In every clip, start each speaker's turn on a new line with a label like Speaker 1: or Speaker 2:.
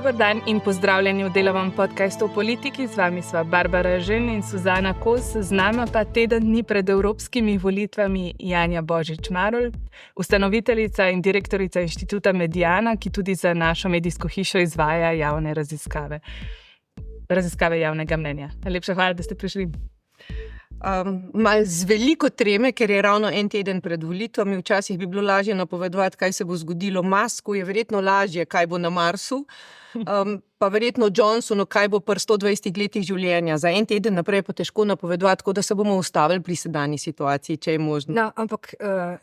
Speaker 1: Dober dan in pozdravljeni v delovnem podcastu o politiki. Z vami sva Barbara Žen in Suzana Kos. Z nama pa teden dni pred evropskimi volitvami Janja Božič-Marolt, ustanoviteljica in direktorica inštituta Mediana, ki tudi za našo medijsko hišo izvaja javne raziskave javnega mnenja. Najlepša hvala, da ste prišli.
Speaker 2: Mal z veliko treme, ker je ravno en teden pred volitvami. Včasih bi bilo lažje napovedovati, kaj se bo zgodilo. Musku je verjetno lažje, kaj bo na Marsu, pa verjetno Johnsonu, kaj bo pri 120 letih življenja. Za en teden naprej je pa težko napovedovati, tako da se bomo ustavili pri sedanji situaciji, če je možno.
Speaker 3: No, ampak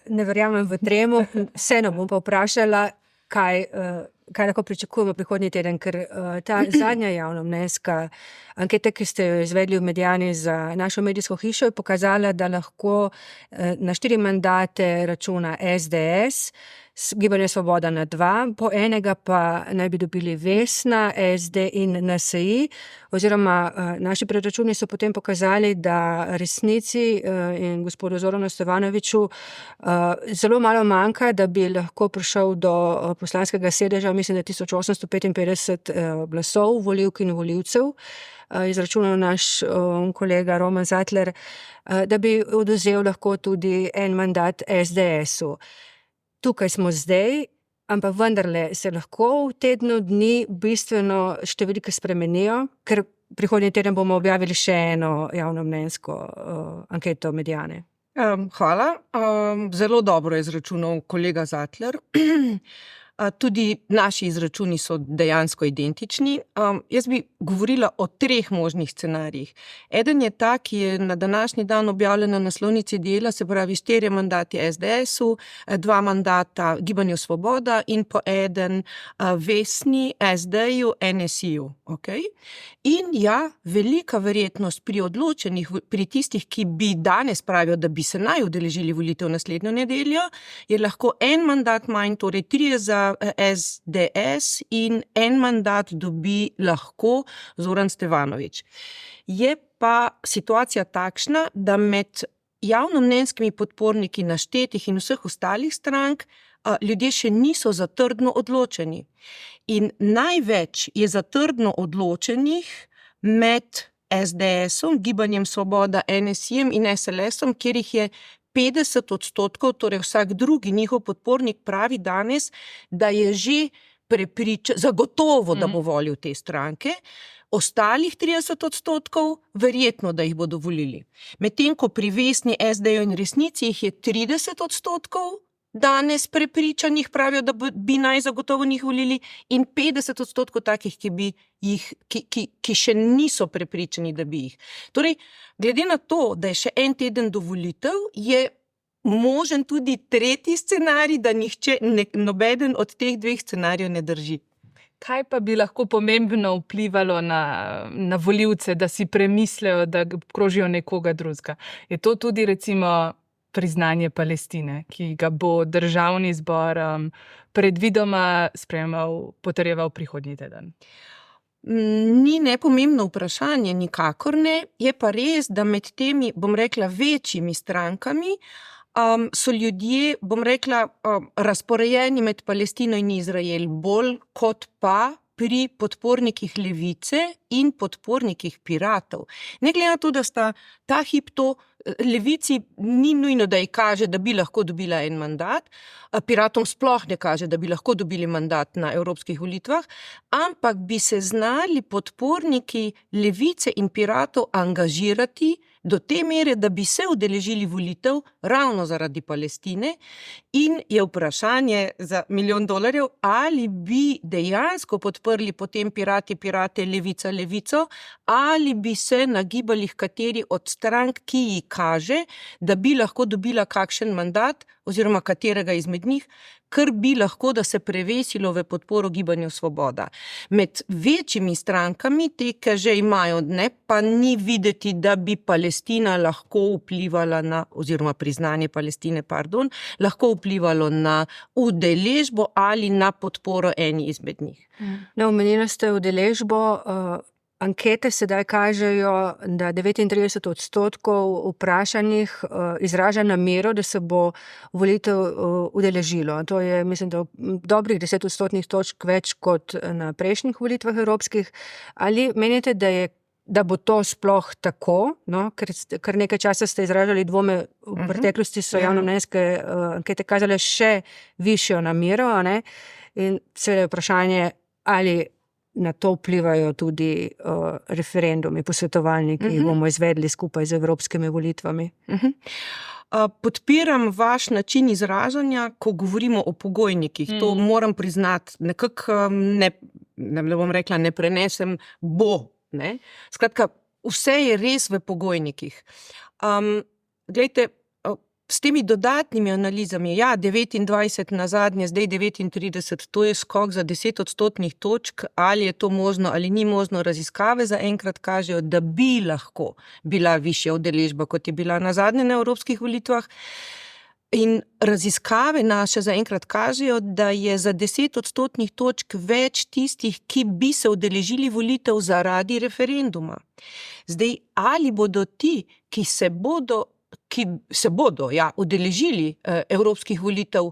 Speaker 3: ne verjamem v tremo. Vseeno bom pa vprašala, kaj lahko pričakujemo prihodnji teden, ker ta zadnja javnomnenjska anketa, ki ste jo izvedli v Mediani za našo medijsko hišo, je pokazala, da lahko na 4 mandate računa SDS, Gibanje Svoboda na 2, po enega pa naj bi dobili Vesna, SD in NSI, oziroma naši preračuni so potem pokazali, da Resnici in gospodu Zoranu Stevanoviću zelo malo manjka, da bi lahko prišel do poslanskega sedeža, mislim, da 1855 glasov volivk in volivcev, izračunal naš kolega Roman Zatler, da bi odvzel lahko tudi en mandat SDS-u. Tukaj smo zdaj, ampak vendarle se lahko v tednu dni bistveno številke spremenijo, ker prihodnji teden bomo objavili še eno javnomnenjsko anketo Mediane.
Speaker 2: Hvala. Zelo dobro je izračunal kolega Zatler. Tudi naši izračuni so dejansko identični. Jaz bi govorila o 3 možnih scenarijih. Eden je ta, ki je na današnji dan objavljen na naslovnici Dela, se pravi 4 mandati SDS-u, 2 mandata Gibanju Svoboda in po eden Vesni, SD-ju, NSI-ju. Okay? In ja, velika verjetnost pri odločenih, pri tistih, ki bi danes pravijo, da bi se naj udeležili volitev naslednjo nedeljo, je lahko en mandat manj, torej 3 za SDS in en mandat dobi lahko Zoran Stevanović. Je pa situacija takšna, da med javnomnenjskimi podporniki naštetih in vseh ostalih strank ljudje še niso zatrdno odločeni. In največ je zatrdno odločenih med SDS-om, Gibanjem Svoboda, NSI-jem in SLS-om, kjer jih je 50%, torej vsak drugi njihov podpornik pravi danes, da je že zagotovo, da bo volil te stranke. Ostalih 30% verjetno, da jih bodo volili. Medtem ko pri Vesni, SD-ju in Resnici jih je 30% danes prepričanih, pravijo, da bi naj zagotovo njih volili, in 50% takih, ki še niso prepričani, da bi jih. Torej, glede na to, da je še en teden do volitev, je možen tudi tretji scenarij, da nobeden od teh 2 scenarijev ne drži.
Speaker 1: Kaj pa bi lahko pomembno vplivalo na volivce, da si premislejo, da krožijo nekoga drugega? Je to tudi recimo priznanje Palestine, ki ga bo državni zbor predvidoma potrjeval prihodnji teden?
Speaker 2: Ni nepomembno vprašanje, nikakor ne. Je pa res, da med temi, bom rekla, večjimi strankami so ljudje, bom rekla, razporejeni med Palestino in Izrael bolj kot pa pri podpornikih Levice in podpornikih Piratov. Ne glede na to, da sta ta hip to, Levici ni nujno, da ji kaže, da bi lahko dobila en mandat, Piratom sploh ne kaže, da bi lahko dobili mandat na evropskih volitvah, ampak bi se znali podporniki Levice in Piratov angažirati do te mere, da bi se udeležili volitev ravno zaradi Palestine, in je vprašanje za $1 milijon, ali bi dejansko podprli potem Pirate, Levico, ali bi se nagibali h kateri od strank, ki ji kaže, da bi lahko dobila kakšen mandat oziroma katerega izmed njih, kar bi lahko, da se prevesilo v podporo Gibanju Svoboda. Med večjimi strankami, te, ki že imajo, pa ni videti, da bi Palestina lahko vplivala na, oziroma priznanje Palestine, lahko vplivalo na udeležbo ali na podporo eni izmed njih.
Speaker 3: No, omenili ste udeležbo, Ankete sedaj kažejo, da 39% vprašanih izraža namero, da se bo volitev udeležilo. To je, mislim, da dobrih 10 odstotnih točk več kot na prejšnjih volitvah evropskih. Ali menite, da bo to sploh tako, no? Ker nekaj časa ste izražali dvome, v preteklosti so javnomnenjske ankete kazale še višjo namero, a ne? In seveda je vprašanje, ali na to vplivajo tudi referendumi, posvetovalni, ki jih bomo izvedli skupaj z evropskimi volitvami.
Speaker 2: Podpiram vaš način izražanja, ko govorimo o pogojnikih. To moram priznati, nekako ne bom rekla, ne prenesem ne. Skratka, vse je res v pogojnikih. Glejte, s temi dodatnimi analizami, 29 na zadnje, zdaj 39, to je skok za 10 odstotnih točk, ali je to možno ali ni možno, raziskave zaenkrat kažejo, da bi lahko bila višja udeležba, kot je bila na zadnje na evropskih volitvah. In raziskave naše zaenkrat kažejo, da je za 10 odstotnih točk več tistih, ki bi se udeležili volitev zaradi referenduma. Zdaj, ali bodo ti, ki se bodo udeležili evropskih volitev,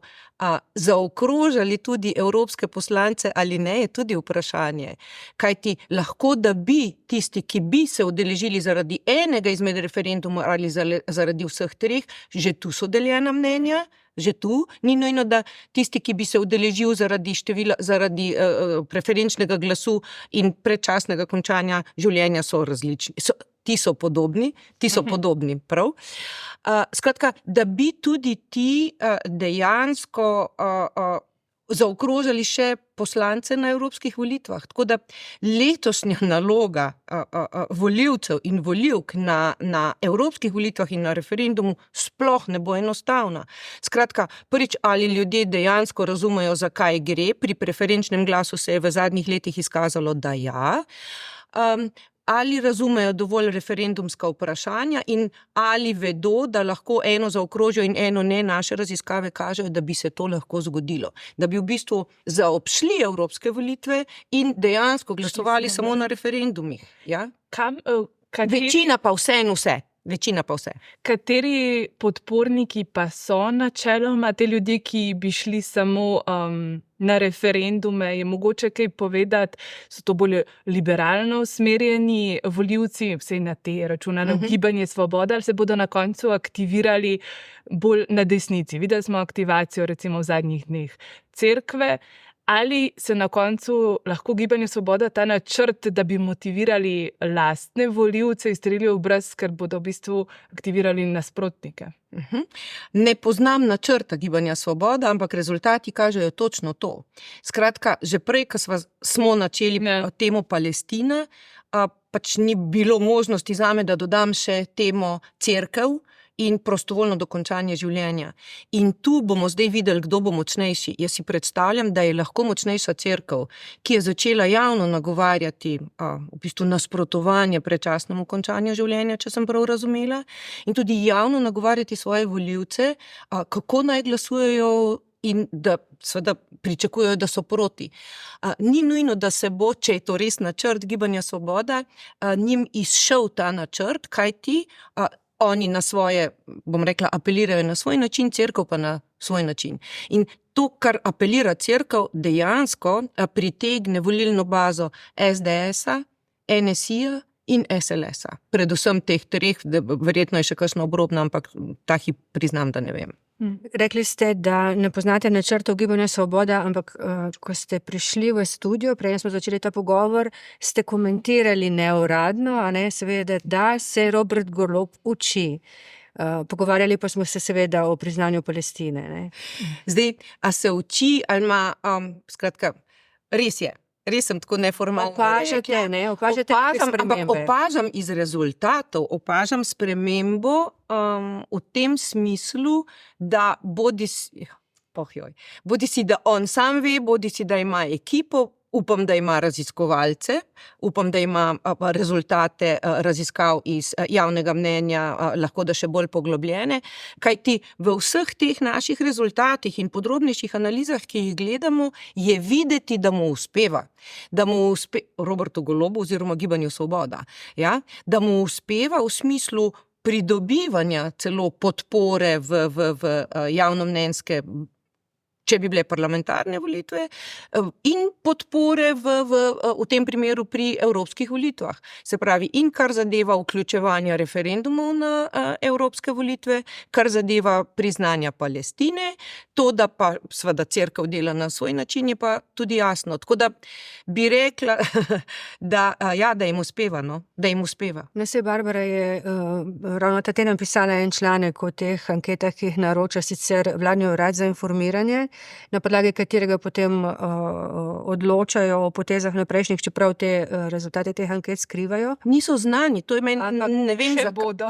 Speaker 2: zaokrožali tudi evropske poslance ali ne, je tudi vprašanje. Kajti lahko, da bi tisti, ki bi se udeležili zaradi enega izmed referendumov ali zaradi vseh treh, že tu so deljena mnenja, že tu ni nujno, da tisti, ki bi se udeležil zaradi preferenčnega glasu in predčasnega končanja življenja, so različni. Ti so podobni, prav. Skratka, da bi tudi ti dejansko zaokrožali še poslance na evropskih volitvah. Tako da letošnja naloga volivcev in volivk na evropskih volitvah in na referendumu sploh ne bo enostavna. Skratka, prvič, ali ljudje dejansko razumejo, zakaj gre. Pri preferenčnem glasu se je v zadnjih letih izkazalo, da ja. Ali razumejo dovolj referendumska vprašanja in ali vedo, da lahko eno zaokrožijo in eno ne. Naše raziskave kažejo, da bi se to lahko zgodilo. Da bi v bistvu zaobšli evropske volitve in dejansko glasovali samo na referendumih. Ja? Večina pa vse.
Speaker 1: Kateri podporniki pa so načeloma te ljudi, ki bi šli samo na referendume? Je mogoče kaj povedati? So to bolj liberalno usmerjeni volivci, vsej na te računalo Gibanje Svoboda, ali se bodo na koncu aktivirali bolj na desnici? Videli smo aktivacijo recimo v zadnjih dneh Cerkve. Ali se na koncu lahko Gibanje Svoboda ta načrt, da bi motivirali lastne volivce, izstrelijo v brez, ker bodo v bistvu aktivirali nasprotnike?
Speaker 2: Ne poznam načrta Gibanja Svoboda, ampak rezultati kažejo točno to. Skratka, že prej, ko smo načeli temo Palestina, pač ni bilo možnosti zame, da dodam še temo Cerkev in prostovoljno dokončanje življenja. In tu bomo zdaj videli, kdo bo močnejši. Jaz si predstavljam, da je lahko močnejša Cerkev, ki je začela javno nagovarjati v bistvu nasprotovanje predčasnemu končanju življenja, če sem prav razumela, in tudi javno nagovarjati svoje volivce, kako naj glasujejo in da seveda pričakujejo, da so proti. Ni nujno, da se bo, če je to res načrt Gibanja Svoboda, njim izšel ta načrt, kajti oni na svoje, bom rekla, apelirajo na svoj način, Cerkev pa na svoj način. In to, kar apelira Cerkev, dejansko pritegne volilno bazo SDS-a, NSI-ja in SLS-a. Predvsem teh treh, verjetno je še kakšna obrobna, ampak ta hip priznam, da ne vem.
Speaker 3: Rekli ste, da ne poznate načrtov Gibanja Svoboda, ampak ko ste prišli v studio, prej smo začeli ta pogovor, ste komentirali neuradno, a ne, seveda, da se Robert Golob uči. Pogovarjali pa smo se seveda o priznanju Palestine. Ne?
Speaker 2: Zdaj, a se uči ali ima, skratka, res sem tako neformalno.
Speaker 3: Opažate
Speaker 2: ampak opažam iz rezultatov, opažam spremembo v tem smislu, da bodisi, da on sam ve, bodisi, da ima ekipo, upam, da ima raziskovalce, upam, da ima rezultate raziskav iz javnega mnenja, lahko da še bolj poglobljene, kajti v vseh teh naših rezultatih in podrobnejših analizah, ki jih gledamo, je videti, da mu uspeva. Da mu Robertu Golobu oziroma Gibanju Svoboda, ja? Da mu uspeva v smislu pridobivanja celo podpore v javnomnenjske, če bi bile parlamentarne volitve, in podpore v tem primeru pri evropskih volitvah. Se pravi, in kar zadeva vključevanja referendumov na evropske volitve, kar zadeva priznanja Palestine, to, da pa seveda cerkev dela na svoj način, je pa tudi jasno. Tako da bi rekla, da jim uspeva, no? Da jim uspeva.
Speaker 3: Barbara je ravno ta teden pisala en članek o teh anketah, ki jih naroča sicer vladni urad za informiranje, na podlagi katerega potem odločajo o potezah naprejšnjih, čeprav te rezultate teh anket skrivajo.
Speaker 2: Niso znani, to je meni, ne vem,
Speaker 1: Še bodo.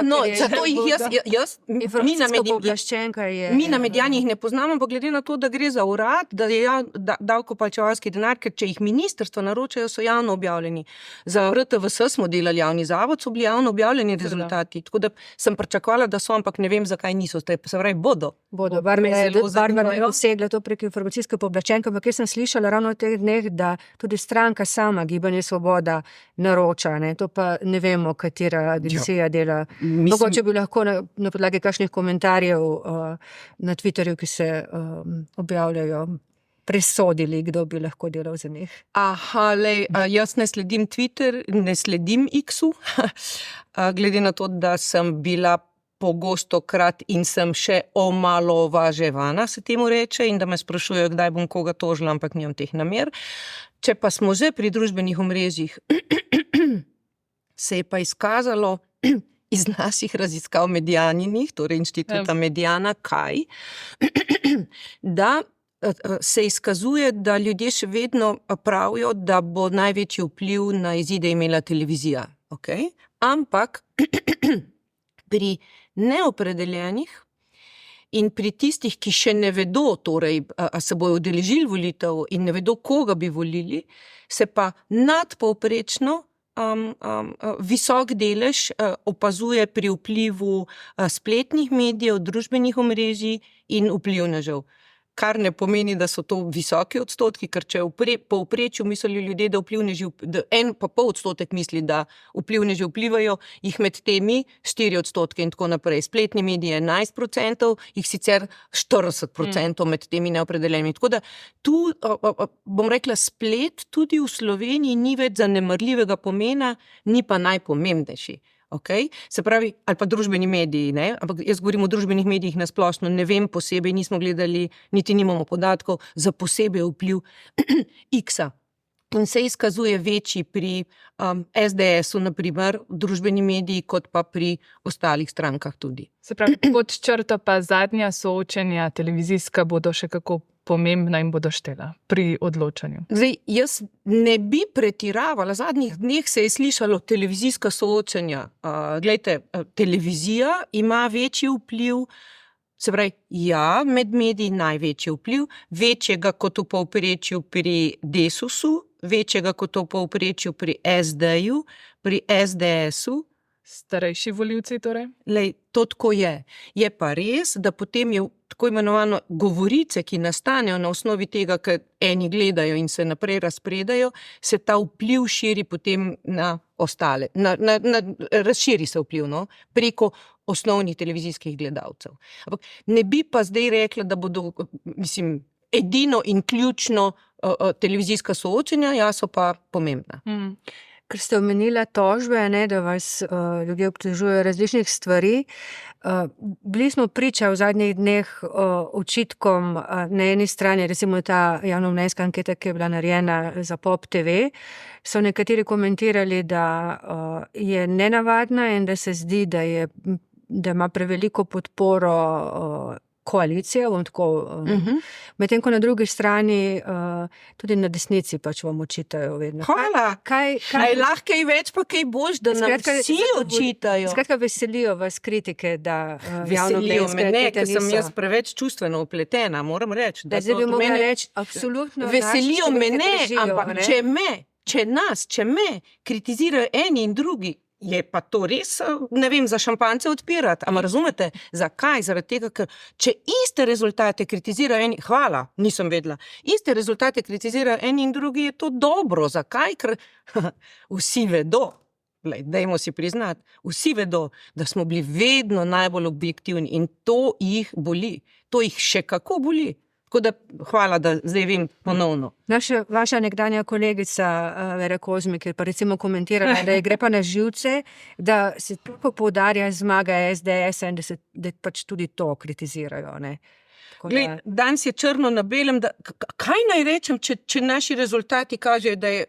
Speaker 2: No, zato jaz
Speaker 3: Informacijska pooblaščenka je...
Speaker 2: Mi na Medijanih ne poznamo, ampak glede na to, da gre za urad, da je davkoplačevalski denar, ker če jih ministrstva naročajo, so javno objavljeni. Za RTVS smo delali javni zavod, so bili javno objavljeni rezultati. Tako da sem pričakovala, da so, ampak ne vem, zakaj niso. Se pravi, bodo.
Speaker 3: Barbara je dosegla to prek informacijske pooblaščenke, ampak jaz sem slišala ravno v teh dneh, da tudi stranka sama, Gibanje Svoboda, naroča, ne? To pa ne vemo, katera agencija dela. Mogoče bi lahko na podlagi kakšnih komentarjev na Twitterju, ki se objavljajo, presodili, kdo bi lahko delal za njih.
Speaker 2: Jaz ne sledim Twitter, ne sledim X-u, glede na to, da sem bila pogostokrat in sem še omalovaževana, se temu reče, in da me sprašujejo, kdaj bom koga tožila, ampak nimam teh namer. Če pa smo že pri družbenih omrežjih, se je pa izkazalo iz naših raziskav Medijaninih, torej Inštituta Medijana, da se izkazuje, da ljudje še vedno pravijo, da bo največji vpliv na izide imela televizija. Okay? Ampak pri neopredeljenih in pri tistih, ki še ne vedo, torej, a se bojo udeležili volitev in ne vedo, koga bi volili, se pa nadpovprečno visok delež opazuje pri vplivu spletnih medijev, družbenih omrežij in vplivnežev. Kar ne pomeni, da so to visoki odstotki, ker če v povprečju mislijo ljudje, da vplivneži, 1,5% misli, da vplivneži vplivajo, jih med temi 4% in tako naprej. Spletni mediji 11%, jih sicer 40% med temi neopredeljenimi. Tako da tu, bom rekla, splet tudi v Sloveniji ni več zanemarljivega pomena, ni pa najpomembnejši. Okay? Se pravi, ali pa družbeni mediji, ne? Ampak jaz govorim o družbenih medijih nasplošno, ne vem posebej, nismo gledali, niti nimamo podatkov za posebej vpliv X-a. In se izkazuje večji pri SDS-u, na primer, družbeni mediji, kot pa pri ostalih strankah tudi.
Speaker 1: Se pravi, pod črto pa zadnja soočenja televizijska bodo še kako pomembna in bodo štela pri odločanju.
Speaker 2: Zdaj, jaz ne bi pretiravala, zadnjih dneh se je slišalo televizijska soočenja. Glejte, televizija ima večji vpliv, se pravi, med mediji največji vpliv, večjega kot v povprečju pri Desusu, večjega kot v povprečju pri SD-ju, pri SDS-u.
Speaker 1: Starejši volivci torej?
Speaker 2: Lej, to tako je. Je pa res, da potem je tako imenovano govorice, ki nastanejo na osnovi tega, ker eni gledajo in se naprej razpredajo, se ta vpliv širi potem na ostale. Razširi se vpliv, no? Preko osnovnih televizijskih gledalcev. Ampak ne bi pa zdaj rekla, da bodo, edino in ključno televizijska soočenja, ja, so pa pomembna.
Speaker 3: Ker ste omenila tožbe, ne, da vas ljudje obtožujejo različnih stvari. Bili smo priča v zadnjih dneh očitkom na eni strani, recimo ta javnomnenjska anketa, ki je bila narejena za Pop TV, so nekateri komentirali, da je nenavadna in da se zdi, da ima preveliko podporo koalicije, bom tako, medtem ko na drugi strani tudi na desnici pač vam očitajo vedno.
Speaker 2: Hvala.
Speaker 3: Kaj
Speaker 2: lahko kaj več, pa kaj boš, da nam vsi očitajo?
Speaker 3: Skratka, veselijo vas kritike, da javno
Speaker 2: Veselijo me, ne, ker sem
Speaker 3: niso.
Speaker 2: jaz preveč čustveno upletena, moram reči.
Speaker 3: Zdaj bi mogla reči, absolutno.
Speaker 2: Veselijo me, ne,
Speaker 3: držijo,
Speaker 2: ampak
Speaker 3: ne?
Speaker 2: če me kritizirajo eni in drugi, je pa to res, ne vem, za šampance odpirati. Ampak razumete, zakaj? Zaradi tega, ker če iste rezultate kritizirajo eni, hvala, nisem vedela, iste rezultate kritizirajo eni in drugi, je to dobro. Zakaj? Ker vsi vedo, dajmo si priznati, vsi vedo, da smo bili vedno najbolj objektivni in to jih boli. To jih še kako boli. Tako da, hvala, da zdaj vem ponovno.
Speaker 3: Vaša nekdanja kolegica Vera Kozmik je pa recimo komentirala, da je gre pa na živce, da se toliko poudarja zmaga SDS-a in da pač tudi to kritizirajo. Ne?
Speaker 2: Glej, danes je črno na belem, da, kaj naj rečem, če naši rezultati kažejo, da je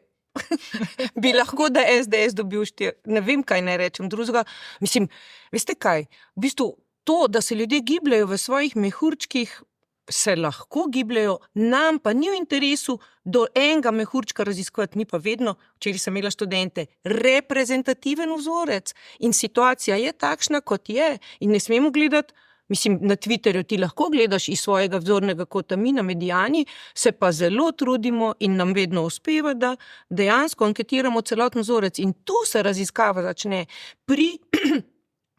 Speaker 2: bi lahko, da SDS dobil 4. Ne vem, kaj naj rečem drugega. Mislim, veste kaj, v bistvu to, da se ljudje gibljajo v svojih mehurčkih, se lahko gibljajo, nam pa ni v interesu do enega mehurčka raziskovati, mi pa vedno, včeraj sem imela študente, reprezentativen vzorec in situacija je takšna, kot je in ne smemo gledati, mislim, na Twitterju ti lahko gledaš iz svojega vzornega kota, mi na Mediani se pa zelo trudimo in nam vedno uspeva, da dejansko anketiramo celoten vzorec in tu se raziskava začne pri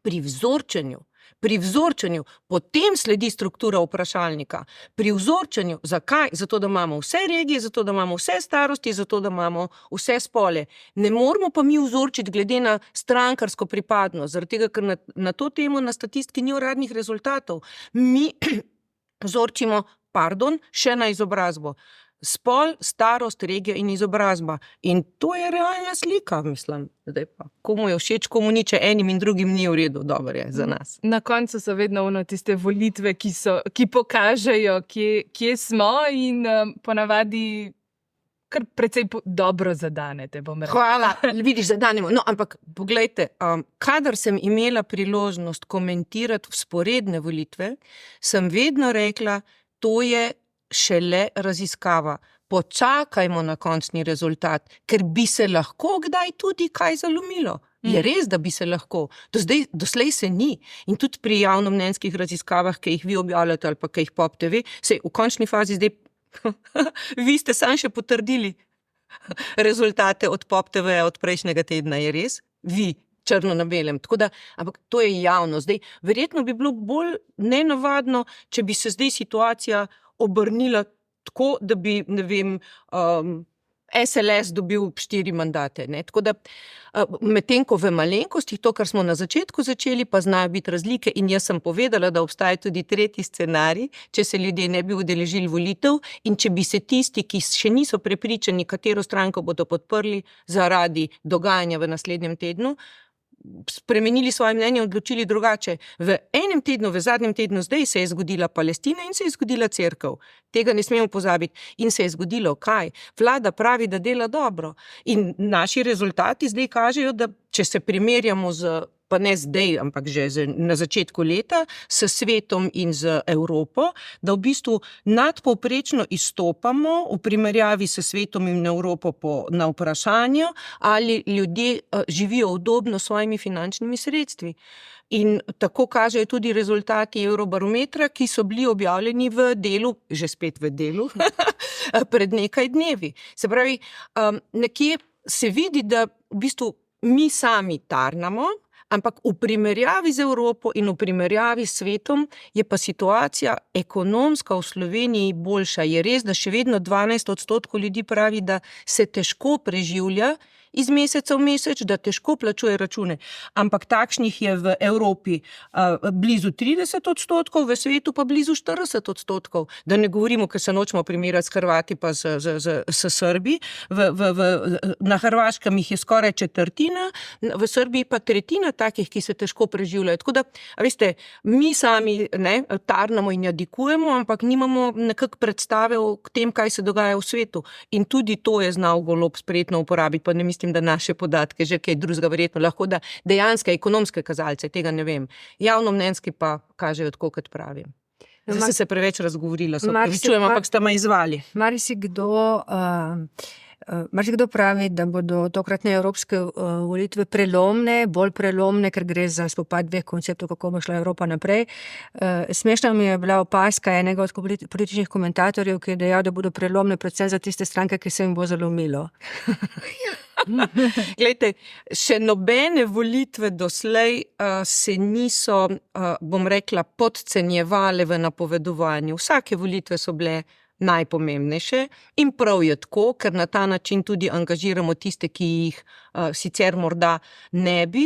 Speaker 2: vzorčenju. Pri vzorčenju, potem sledi struktura vprašalnika. Pri vzorčenju, zakaj? Zato, da imamo vse regije, zato, da imamo vse starosti, zato, da imamo vse spole. Ne moramo pa mi vzorčiti glede na strankarsko pripadnost, zaradi tega, ker na to temo na statistiki ni uradnih rezultatov. Mi vzorčimo, še na izobrazbo. Spol, starost, regija in izobrazba. In to je realna slika, mislim. Zdaj pa, komu je všeč, komu ni, če enim in drugim ni v redu, dobro je za nas.
Speaker 1: Na koncu so vedno tiste volitve, ki pokažejo, kje smo in ponavadi kar precej dobro zadanete, bom rekla.
Speaker 2: Hvala, vidiš, zadanemo. No, ampak poglejte, kadar sem imela priložnost komentirati vzporedne volitve, sem vedno rekla, to je šele raziskava. Počakajmo na končni rezultat, ker bi se lahko kdaj tudi kaj zalomilo. Je res, da bi se lahko. Doslej se ni. In tudi pri javnomnenjskih raziskavah, ki jih vi objavljate ali pa ki jih Pop TV, se v končni fazi zdaj vi ste sam še potrdili rezultate od Pop TV od prejšnjega tedna, je res? Vi, črno na belem. Tako da, ampak to je javno. Zdaj, verjetno bi bilo bolj nenavadno, če bi se zdaj situacija obrnila tako, da bi, ne vem, SLS dobil 4 mandate. Ne? Tako da, medtem ko v malenkostih, to, kar smo na začetku začeli, pa znajo biti razlike in jaz sem povedala, da obstaja tudi tretji scenarij, če se ljudje ne bi udeležili volitev in če bi se tisti, ki še niso prepričani, katero stranko bodo podprli zaradi dogajanja v naslednjem tednu, spremenili svoje mnenje, odločili drugače. V enem tednu, v zadnjem tednu zdaj se je zgodila Palestina in se je zgodila cerkev. Tega ne smemo pozabiti. In se je zgodilo kaj? Vlada pravi, da dela dobro. In naši rezultati zdaj kažejo, da če se primerjamo pa ne zdaj, ampak že na začetku leta, s svetom in z Evropo, da v bistvu nadpovprečno izstopamo v primerjavi s svetom in Evropo na vprašanju, ali ljudje živijo udobno s svojimi finančnimi sredstvi. In tako kažejo tudi rezultati Eurobarometra, ki so bili objavljeni v Delu, že spet v Delu, pred nekaj dnevi. Se pravi, nekje se vidi, da v bistvu mi sami tarnamo, ampak v primerjavi z Evropo in v primerjavi s svetom je pa situacija ekonomska v Sloveniji boljša. Je res, da še vedno 12% ljudi pravi, da se težko preživlja iz meseca v mesec, da težko plačuje račune. Ampak takšnih je v Evropi blizu 30%, v svetu pa blizu 40%. Da ne govorimo, ker se nočemo primerjati s Hrvati pa s Srbi. Na Hrvaškem jih je skoraj četrtina, v Srbiji pa tretjina takih, ki se težko preživljajo. Tako da, veste, mi sami tarnamo in jadikujemo, ampak nimamo nekak predstave o tem, kaj se dogaja v svetu. In tudi to je znal Golob spretno uporabiti, pa ne mislim, da naše podatke, že kaj drugega verjetno lahko, da dejanske ekonomske kazalce, tega ne vem. Javnomnenjski pa kažejo tako, kot pravim. Zdaj sem se preveč razgovorila, se
Speaker 3: Marsi-
Speaker 2: opravičujem, ampak ste me izvali.
Speaker 3: Marsikdo pravi, da bodo tokratne evropske volitve prelomne, bolj prelomne, ker gre za spopad dveh konceptov, kako bo šla Evropa naprej. Smešna mi je bila opazka enega od političnih komentatorjev, ki je dejal, da bodo prelomne predvsem za tiste stranke, ki se jim bo zalomilo.
Speaker 2: Glejte, še nobene volitve doslej se niso, bom rekla, podcenjevale v napovedovanju. Vsake volitve so bile najpomembnejše in prav je tako, ker na ta način tudi angažiramo tiste, ki jih sicer morda ne bi.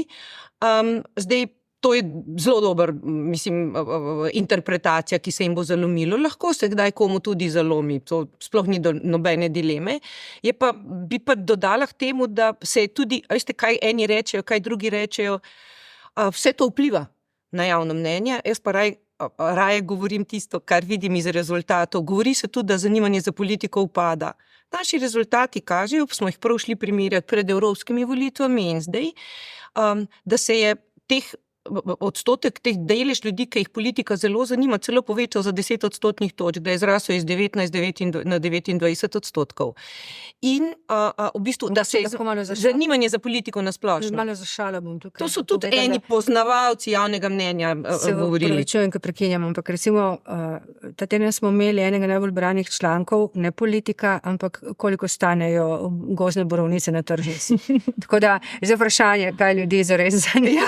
Speaker 2: Zdaj, to je zelo dober, mislim, interpretacija, ki se jim bo zalomilo. Lahko se kdaj komu tudi zalomi, to sploh ni nobene dileme. Bi pa dodala k temu, da se je tudi, veste, kaj eni rečejo, kaj drugi rečejo, vse to vpliva na javno mnenje. Jaz pa raje govorim tisto, kar vidim iz rezultatov. Govori se tudi, da zanimanje za politiko upada. Naši rezultati kažejo, smo jih prav šli primerjati pred evropskimi volitvami in zdaj, da se je odstotek teh delež ljudi, ki jih politika zelo zanima, celo povečal za 10 odstotnih točk, da je zrasel iz 19 na 29 odstotkov. In v bistvu, da se je zanimanje za politiko nasplošno.
Speaker 3: Malo za šalo bom tukaj.
Speaker 2: To so tudi eni poznavalci javnega mnenja govorili.
Speaker 3: Se čujem, ko prekinjam, ampak recimo, ta teden smo imeli enega najbolj branih člankov, ne politika, ampak koliko stanejo gozdne borovnice na tržnici. Tako da, zdaj vprašanje, kaj ljudi zares zanima.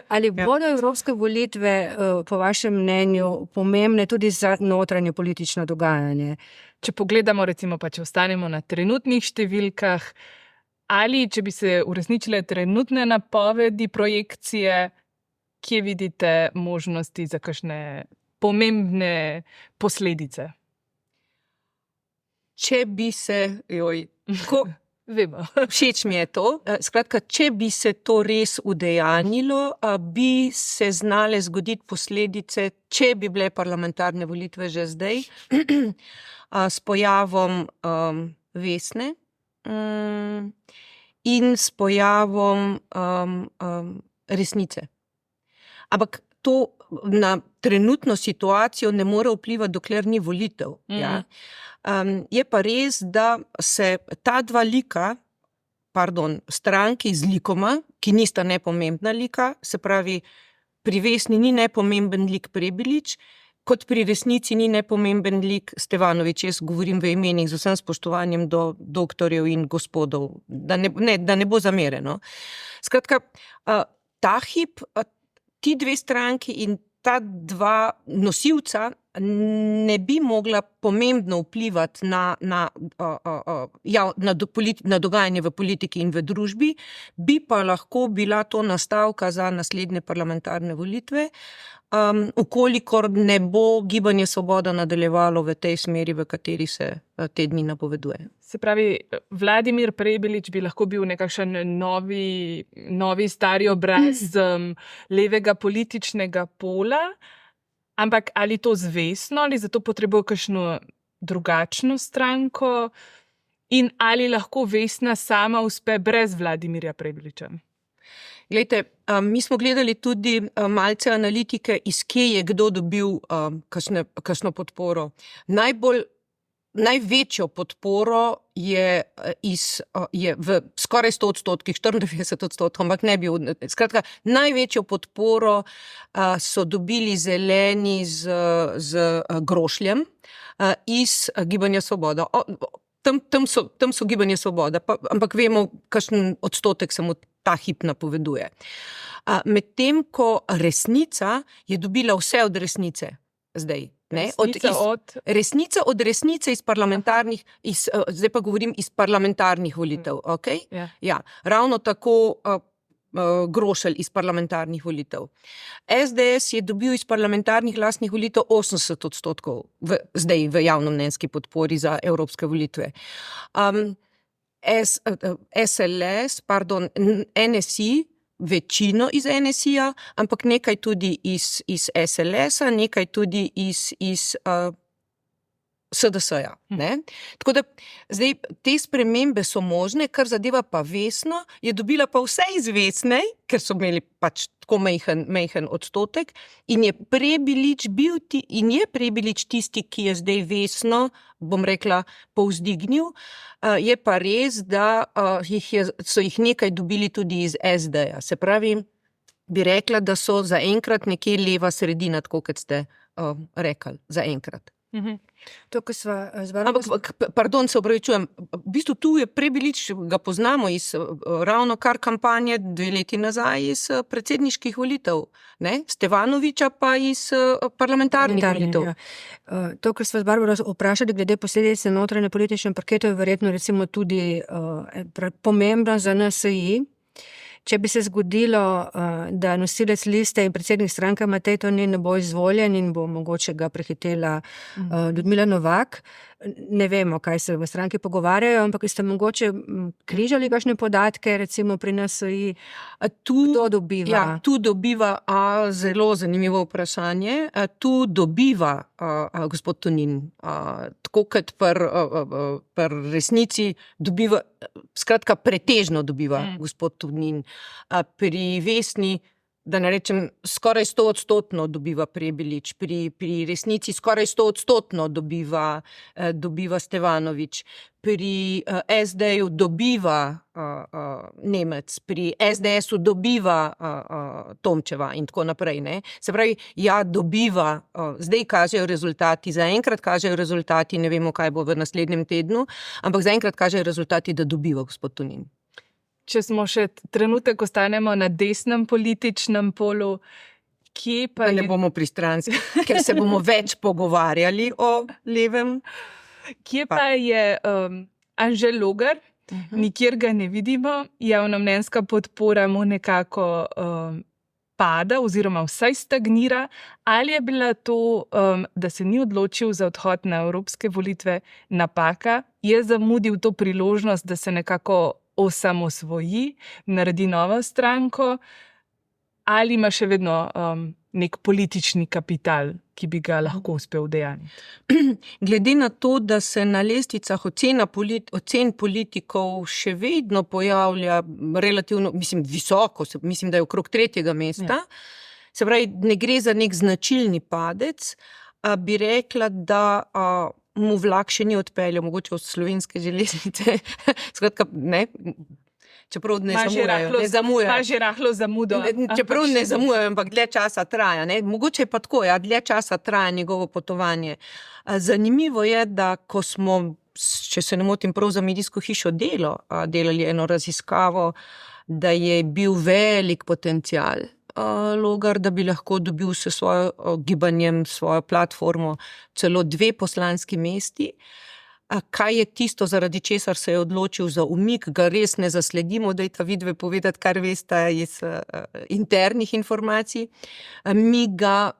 Speaker 3: Ali bodo evropske volitve, po vašem mnenju, pomembne tudi za notranje politično dogajanje?
Speaker 1: Če pogledamo, recimo, pa če ostanemo na trenutnih številkah, ali če bi se uresničile trenutne napovedi, projekcije, kje vidite možnosti za kakšne pomembne posledice?
Speaker 2: Če bi se,
Speaker 1: Vemo.
Speaker 2: Všeč mi je to. Skratka, če bi se to res udejanjilo, bi se znale zgoditi posledice, če bi bile parlamentarne volitve že zdaj, s pojavom Vesne in s pojavom Resnice. Ampak to na trenutno situacijo ne more vplivati, dokler ni volitev. Ja? Je pa res, da se ta dva lika, stranki z likoma, ki nista nepomembna lika, se pravi, pri Vesni ni nepomemben lik Prebilič, kot pri Resnici ni nepomemben lik Stevanović. Jaz govorim v imenih z vsem spoštovanjem do doktorjev in gospodov, da ne bo zamereno. Skratka, ta hip, ti dve stranki in ta dva nosilca ne bi mogla pomembno vplivati na dogajanje v politiki in v družbi, bi pa lahko bila to nastavka za naslednje parlamentarne volitve, ukolikor ne bo Gibanje Svoboda nadaljevalo v tej smeri, v kateri se te dni napoveduje.
Speaker 1: Se pravi, Vladimir Prebilič bi lahko bil nekakšen novi stari obraz levega političnega pola, ampak ali to zvestno, ali zato potrebuje kakšno drugačno stranko in ali lahko Vesna sama uspe brez Vladimirja Prebiliča?
Speaker 2: Glejte, mi smo gledali tudi malce analitike, iz kje je kdo dobil kakšno podporo. Največjo podporo je v skoraj 100 odstotkih, 94 odstotkov, ampak ne bil. Skratka, največjo podporo so dobili zeleni z Grošljem iz Gibanja Svoboda. Tam so Gibanje Svoboda, ampak vemo, kakšen odstotek se mu ta hip napoveduje. Medtem ko Resnica je dobila vse od Resnice zdaj. Resnica od Resnice iz parlamentarnih, zdaj pa govorim iz parlamentarnih volitev. Okay? Ja, ravno tako Grošelj iz parlamentarnih volitev. SDS je dobil iz parlamentarnih lastnih volitev 80 odstotkov zdaj v javnomnenjski podpori za evropske volitve. NSI, večino iz NSI-ja, ampak nekaj tudi iz SLS-a, nekaj tudi iz SDS-ja. Tako da zdaj te spremembe so možne, kar zadeva pa Vesno, je dobila pa vse iz Vesne, ker so imeli pač tako majhen odstotek in je Prebilič tisti, ki je zdaj Vesno, bom rekla, povzdignil. Je pa res, da so jih nekaj dobili tudi iz SD-ja. Se pravi, bi rekla, da so zaenkrat nekje leva sredina, tako kot ste rekli, zaenkrat.
Speaker 3: To, ko sva
Speaker 2: Ampak, pardon, se opravičujem, v bistvu tu je Prebilič, ga poznamo iz ravno kar kampanje 2 leti nazaj iz predsedniških volitev, Stevanoviča pa iz parlamentarnih volitev.
Speaker 3: Ja. To, kar sva z Barbaro vprašali glede posledic na notranje političnem parketu, je verjetno recimo tudi pomembno za NSi. Če bi se zgodilo, da nosilec liste in predsednik stranke Matej Tonin ne bo izvoljen in bo mogoče ga prehitela Ljudmila Novak, ne vemo, kaj se v stranki pogovarjajo, ampak ste mogoče križali kakšne podatke, recimo pri NSi, kdo dobiva?
Speaker 2: Ja, tu dobiva, zelo zanimivo vprašanje, tu dobiva gospod Tonin, tako kot pri resnici dobiva, skratka pretežno dobiva gospod Tonin. Pri Vesni, da ne rečem, skoraj 100% dobiva Prebilič, pri resnici skoraj 100% dobiva Stevanovič, pri SD-ju dobiva Nemec, pri SDS-u dobiva Tomčeva in tako naprej. Se pravi, dobiva, zdaj kažejo rezultati, zaenkrat kažejo rezultati, ne vemo, kaj bo v naslednjem tednu, ampak zaenkrat kažejo rezultati, da dobiva gospod Tonin.
Speaker 1: Če smo še trenutek ostanemo na desnem političnem polu, kje pa
Speaker 2: ne bomo pristranski, ker se bomo več pogovarjali o levem.
Speaker 1: Kje pa je Anže Logar? Nikjer ga ne vidimo, javnomnenjska podpora mu nekako pada oziroma vsaj stagnira. Ali je bila to, da se ni odločil za odhod na evropske volitve, napaka? Je zamudil to priložnost, da se nekako osamosvoji, naredi novo stranko, ali ima še vedno nek politični kapital, ki bi ga lahko uspel udejanjiti?
Speaker 2: Glede na to, da se na lestvicah ocen politikov še vedno pojavlja relativno, visoko, mislim, da je okrog 3. mesta, se pravi, ne gre za nek značilni padec, bi rekla, da mu vlak še ni odpeljal, mogoče od Slovenske železnice, skratka, čeprav ne zamujajo.
Speaker 1: Pa že rahlo zamudo.
Speaker 2: Čeprav ne zamujajo, ampak dlje časa traja. Mogoče je pa tako, dlje časa traja njegovo potovanje. Zanimivo je, da ko smo, če se ne motim, prav za medijsko hišo Delo delali eno raziskavo, da je bil velik potencial Logar, da bi lahko dobil s svojo gibanjem, svojo platformo celo 2 poslanski mesti. Kaj je tisto, zaradi česar se je odločil za umik, ga res ne zasledimo, dajte vidve povedati, kar veste iz internih informacij. Mi ga,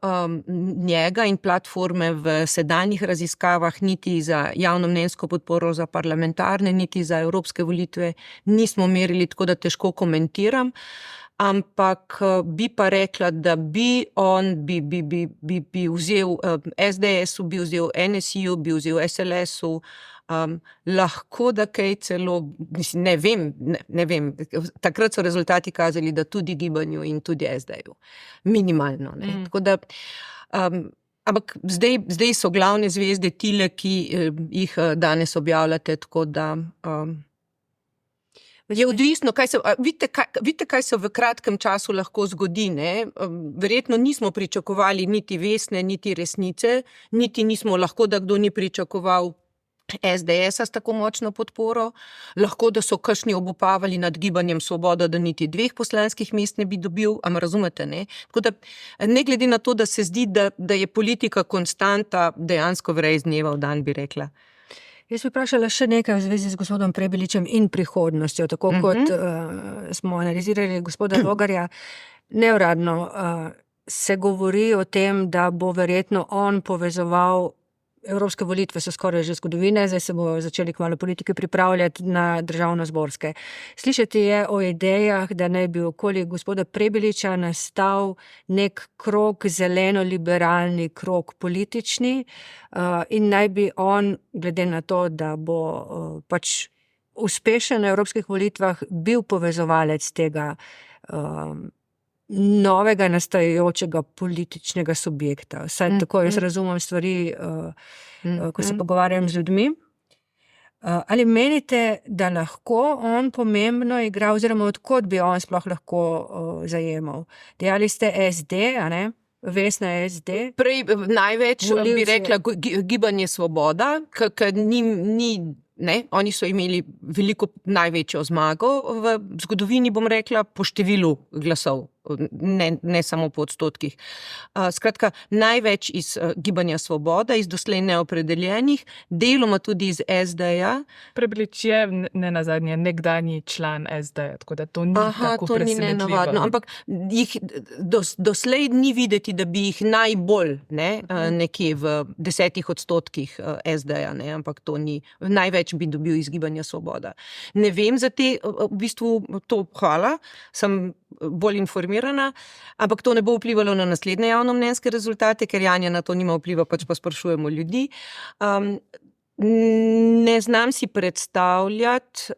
Speaker 2: njega in platforme v sedanjih raziskavah niti za javnomnenjsko podporo za parlamentarne, niti za evropske volitve nismo merili, tako da težko komentiram. Ampak bi pa rekla, da bi on bi vzel SDS-u, bi vzel NSI-ju, bi vzel SLS-u, lahko da kaj celo, ne vem, takrat so rezultati kazali, da tudi gibanju in tudi SD-ju. Minimalno. Tako da, ampak zdaj so glavne zvezde tile, ki jih danes objavljate, tako da je odvisno, vidite, kaj se v kratkem času lahko zgodi. Verjetno nismo pričakovali niti Vesne, niti Resnice, niti nismo lahko, da kdo ni pričakoval SDS-a s tako močno podporo, lahko, da so kakšni obupavali nad gibanjem Svoboda, da niti 2 poslanskih mest ne bi dobil, razumete, Tako da, ne glede na to, da se zdi, da je politika konstanta, dejansko vrej iz dneva v dan, bi rekla.
Speaker 3: Jaz bi vprašala še nekaj v zvezi z gospodom Prebiličem in prihodnostjo, tako kot smo analizirali gospoda Logarja. Neuradno se govori o tem, da bo verjetno on povezoval evropske volitve so skoraj že zgodovine, zdaj se bodo začeli kmalu politiki pripravljati na državnozborske. Slišati je o idejah, da naj bi okoli gospoda Prebiliča nastal nek krog, zeleno-liberalni krog politični, in naj bi on, glede na to, da bo pač uspešen na evropskih volitvah, bil povezovalec tega novega nastajajočega političnega subjekta. Vsaj tako jaz razumem stvari, ko se pogovarjam z ljudmi. Ali menite, da lahko on pomembno igra, oziroma odkot bi on sploh lahko zajemal? Dejali ste SD, a ne? Vesna SD.
Speaker 2: Prej največ
Speaker 3: Volivci.
Speaker 2: bi rekla Gibanje Svoboda, ker ne, oni so imeli največjo zmago v zgodovini, bom rekla, po številu glasov, ne samo po odstotkih. Skratka, največ iz Gibanja Svoboda, iz doslej neopredeljenih, deloma tudi iz SD-ja.
Speaker 1: Prebilič je nenazadnje nekdanji član SD, tako da to ni tako
Speaker 2: to ni
Speaker 1: presenetljivo.
Speaker 2: nenavadno, ampak jih doslej ni videti, da bi jih najbolj nekje v 10% SD-ja, ampak to ni, največ bi dobil iz Gibanja Svoboda. Ne vem za te, v bistvu to hvala, sem bolj informirana, ampak to ne bo vplivalo na naslednje javnomnenjske rezultate, ker Janja na to nima vpliva, pač pa sprašujemo ljudi. Ne znam si predstavljati,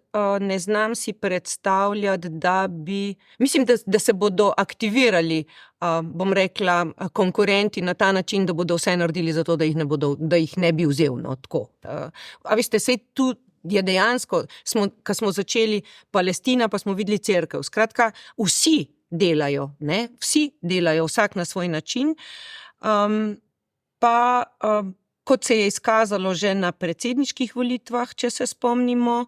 Speaker 2: da bi, mislim, da se bodo aktivirali, bom rekla, konkurenti na ta način, da bodo vse naredili za to, da jih ne bi vzel, tako. A veste, sej tu je dejansko, ko smo začeli Palestina, pa smo videli cerkev. Skratka, vsi delajo, vsak na svoj način, kot se je izkazalo že na predsedniških volitvah, če se spomnimo,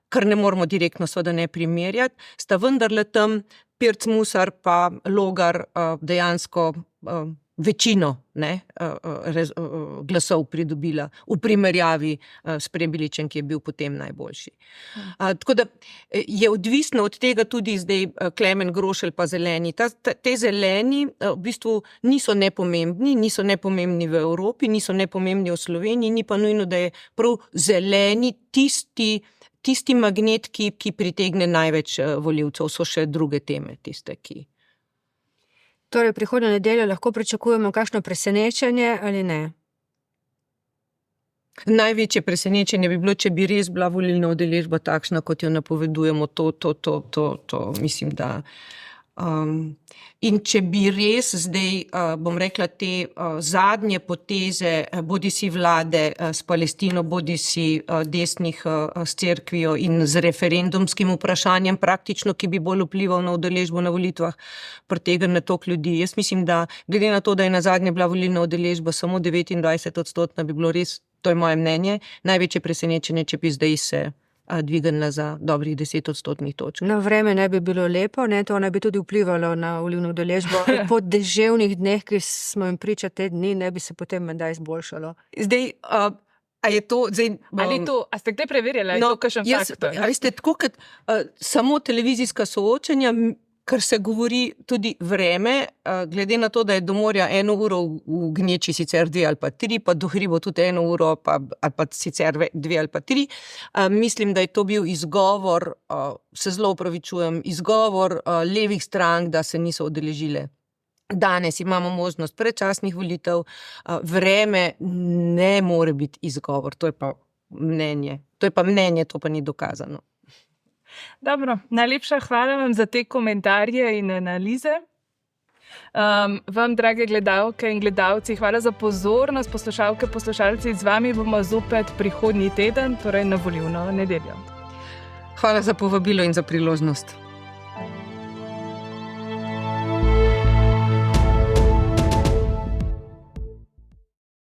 Speaker 2: kar ne moramo direktno seveda ne primerjati, sta vendarle tam Pirc Musar pa Logar dejansko večino glasov pridobila v primerjavi s Prebiličem, ki je bil potem najboljši. Tako da je odvisno od tega tudi zdaj Klemen Grošelj pa zeleni. Te zeleni v bistvu niso nepomembni v Evropi, niso nepomembni v Sloveniji, ni pa nujno, da je prav zeleni tisti magnet, ki pritegne največ volivcev. So še druge teme, tiste, ki...
Speaker 3: Torej, prihodnjo nedeljo lahko pričakujemo kakšno presenečenje ali ne?
Speaker 2: Največje presenečenje bi bilo, če bi res bila volilna udeležba takšna, kot jo napovedujemo. To mislim, da... In če bi res zdaj, bom rekla, te zadnje poteze, bodisi vlade s Palestino, bodisi desnih s cerkvijo in z referendumskim vprašanjem praktično, ki bi bolj vplival na udeležbo na volitvah, pritegne toliko ljudi. Jaz mislim, da glede na to, da je nazadnje bila volilna udeležba samo 29%, bi bilo res, to je moje mnenje, največje presenečenje, če bi zdaj se dvignila za dobrih 10% točk.
Speaker 3: No, vreme ne bi bilo lepo, to ne bi tudi vplivalo na volilno udeležbo. Po deževnih dneh, ki smo jim priča te dni, ne bi se potem menda izboljšalo.
Speaker 2: Zdaj,
Speaker 1: a ste kdaj preverjali, ali je to kakšen faktor?
Speaker 2: A veste, tako kot samo televizijska soočenja, kar se govori tudi vreme, glede na to, da je do morja 1 uro v Gneči sicer 2 ali pa 3, pa do hribov tudi 1 uro, ali pa sicer 2 ali pa 3. Mislim, da je to bil izgovor, se zelo opravičujem, izgovor levih strank, da se niso udeležile. Danes imamo možnost predčasnih volitev, vreme ne more biti izgovor, to je pa mnenje, to pa ni dokazano.
Speaker 1: Dobro, najlepša hvala vam za te komentarje in analize. Vam, drage gledalke in gledalci, hvala za pozornost. Poslušalke, poslušalci, z vami bomo zopet prihodnji teden, torej na volilno nedeljo.
Speaker 2: Hvala za povabilo in za priložnost.